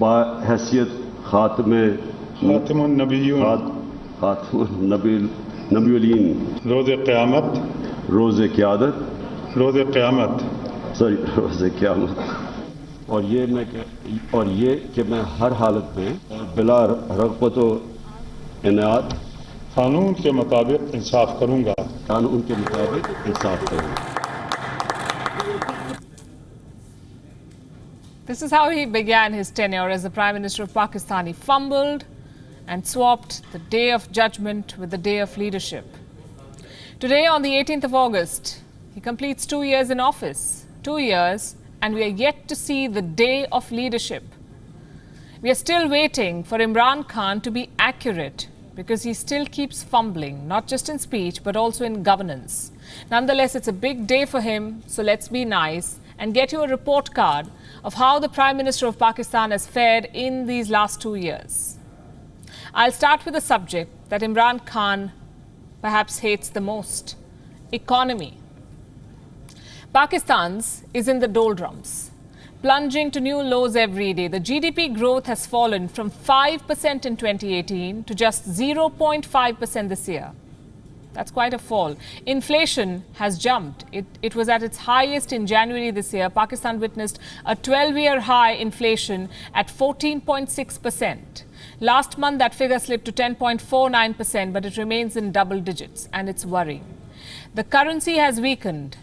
बाहैसियत खातमुन नबीयीन रोज़े क़यामत रोज़े क़यामत और ये कि मैं हर हालत में बिला रग़बत व इनायत कानून के मुताबिक इंसाफ करूँगा। This is how he began his tenure as the Prime Minister of Pakistan. He fumbled and swapped the day of judgment with the day of leadership. Today, on the 18th of August, he completes 2 years in office. 2 years, and we are yet to see the day of leadership. We are still waiting for Imran Khan to be accurate because he still keeps fumbling, not just in speech, but also in governance. Nonetheless, it's a big day for him, so let's be nice and get you a report card of how the Prime Minister of Pakistan has fared in these last 2 years. I'll start with a subject that Imran Khan perhaps hates the most: economy. Pakistan's is in the doldrums, plunging to new lows every day. The GDP growth has fallen from 5% in 2018 to just 0.5% this year. That's quite a fall. Inflation has jumped. It was at its highest in January this year. Pakistan witnessed a 12-year high inflation at 14.6%. Last month, that figure slipped to 10.49%, but it remains in double digits, and it's worrying. The currency has weakened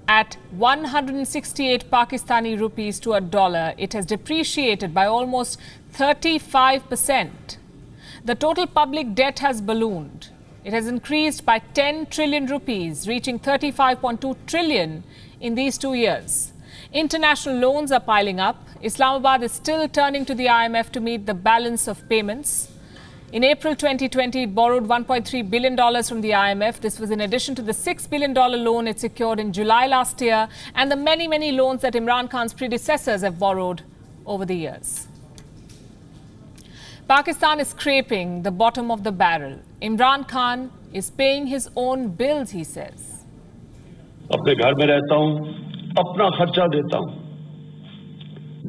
at 168 Pakistani rupees to a dollar. It has depreciated by almost 35%. The total public debt has ballooned. It has increased by 10 trillion rupees, reaching 35.2 trillion in these 2 years. International loans are piling up. Islamabad is still turning to the IMF to meet the balance of payments. In April 2020, it borrowed $1.3 billion from the IMF. This was in addition to the $6 billion loan it secured in July last year and the many, many loans that Imran Khan's predecessors have borrowed over the years. Pakistan is scraping the bottom of the barrel. Imran Khan is paying his own bills, he says. अपने घर में रहता हूं, अपना खर्चा देता हूं।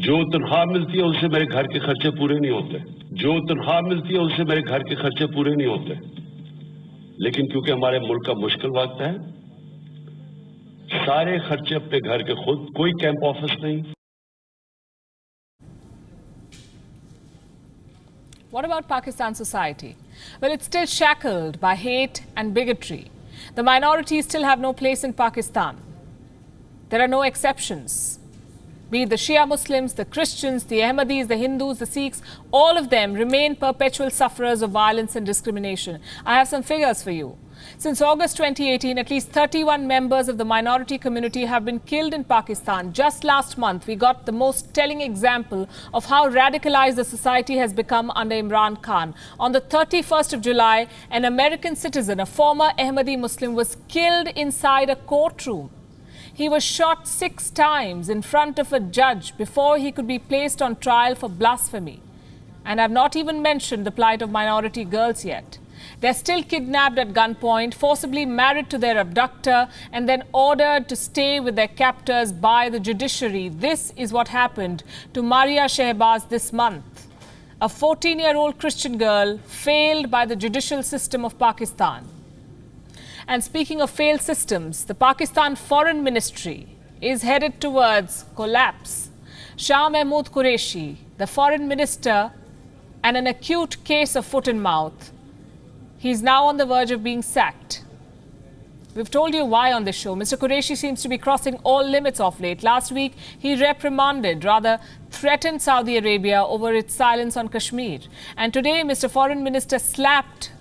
जो तनख्वाह मिलती है उससे मेरे घर के खर्चे पूरे नहीं होते। जो तनख्वाह मिलती है उससे मेरे घर के खर्चे पूरे नहीं होते। लेकिन क्योंकि हमारे मुल्क का मुश्किल वक्त है, सारे खर्चे अपने घर के खुद, कोई कैंप ऑफिस नहीं। What about Pakistan society? Well, it's still shackled by hate and bigotry. The minorities still have no place in Pakistan. There are no exceptions. Be it the Shia Muslims, the Christians, the Ahmadis, the Hindus, the Sikhs, all of them remain perpetual sufferers of violence and discrimination. I have some figures for you. Since August 2018, at least 31 members of the minority community have been killed in Pakistan. Just last month, we got the most telling example of how radicalized the society has become under Imran Khan. On the 31st of July, an American citizen, a former Ahmadi Muslim, was killed inside a courtroom. He was shot 6 times in front of a judge before he could be placed on trial for blasphemy. And I've not even mentioned the plight of minority girls yet. They're still kidnapped at gunpoint, forcibly married to their abductor, and then ordered to stay with their captors by the judiciary. This is what happened to Maria Shehbaz this month. A 14-year-old Christian girl failed by the judicial system of Pakistan. And speaking of failed systems, the Pakistan Foreign Ministry is headed towards collapse. Shah Mahmood Qureshi, the foreign minister, and an acute case of foot and mouth. He's now on the verge of being sacked. We've told you why on this show. Mr. Qureshi seems to be crossing all limits of late. Last week, he reprimanded, rather threatened Saudi Arabia over its silence on Kashmir. And today, Mr. Foreign Minister slapped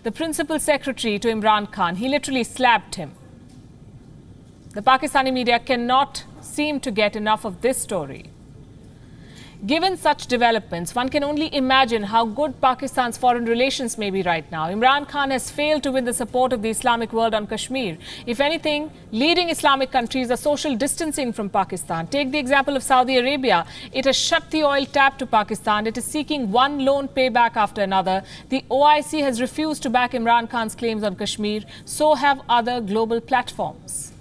the principal secretary to Imran Khan. He literally slapped him. The Pakistani media cannot seem to get enough of this story. Given such developments, one can only imagine how good Pakistan's foreign relations may be right now. Imran Khan has failed to win the support of the Islamic world on Kashmir. If anything, leading Islamic countries are social distancing from Pakistan. Take the example of Saudi Arabia. It has shut the oil tap to Pakistan. It is seeking one loan payback after another. The OIC has refused to back Imran Khan's claims on Kashmir. So have other global platforms.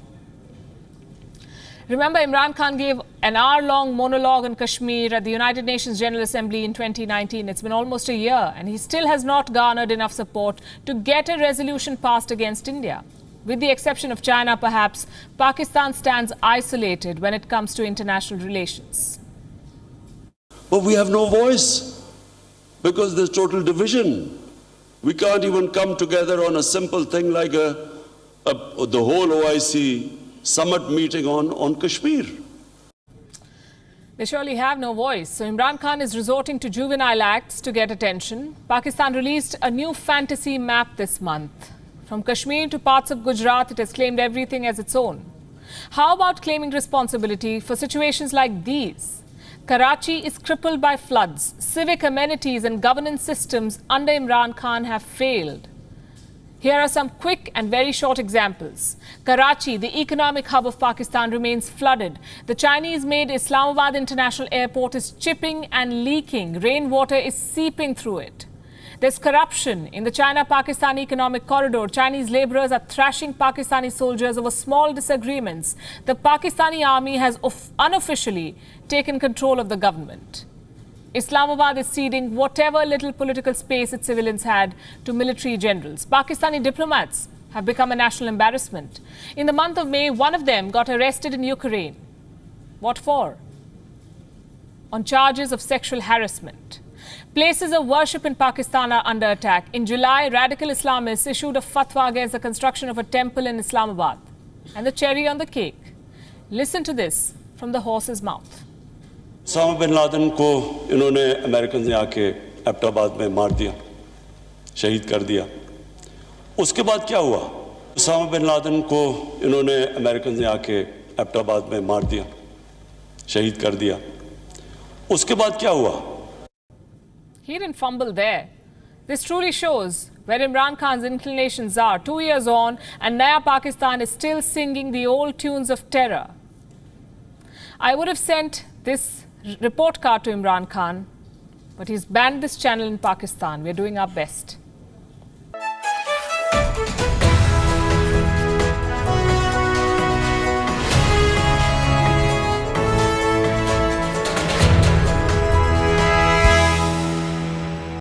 Remember, Imran Khan gave an hour-long monologue on Kashmir at the United Nations General Assembly in 2019. It's been almost a year, and he still has not garnered enough support to get a resolution passed against India. With the exception of China, perhaps, Pakistan stands isolated when it comes to international relations. But we have no voice because there's total division. We can't even come together on a simple thing like the whole OIC summit meeting on Kashmir. They surely have no voice. So Imran Khan is resorting to juvenile acts to get attention. Pakistan released a new fantasy map this month. From Kashmir to parts of Gujarat, it has claimed everything as its own. How about claiming responsibility for situations like these? Karachi is crippled by floods. Civic amenities and governance systems under Imran Khan have failed. Here are some quick and very short examples. Karachi, the economic hub of Pakistan, remains flooded. The Chinese-made Islamabad International Airport is chipping and leaking. Rainwater is seeping through it. There's corruption in the China-Pakistan economic corridor. Chinese laborers are thrashing Pakistani soldiers over small disagreements. The Pakistani army has unofficially taken control of the government. Islamabad is ceding whatever little political space its civilians had to military generals. Pakistani diplomats have become a national embarrassment. In the month of May, one of them got arrested in Ukraine. What for? On charges of sexual harassment. Places of worship in Pakistan are under attack. In July, radical Islamists issued a fatwa against the construction of a temple in Islamabad. And the cherry on the cake. Listen to this from the horse's mouth. Osama bin Laden को इन्होंने American ने आके एबटाबाद में मार दिया, शहीद कर दिया। उसके बाद क्या हुआ? उसामा बिन लादेन को इन्होंने अमेरिकन ने आके एबटाबाद में मार दिया, शहीद कर दिया। उसके बाद क्या हुआ? He didn't fumble there. This truly shows where Imran Khan's inclinations are. 2 years on, and Naya Pakistan is still singing the old tunes of terror. I would have sent this report card to Imran Khan, but he's banned this channel in Pakistan. We're doing our best.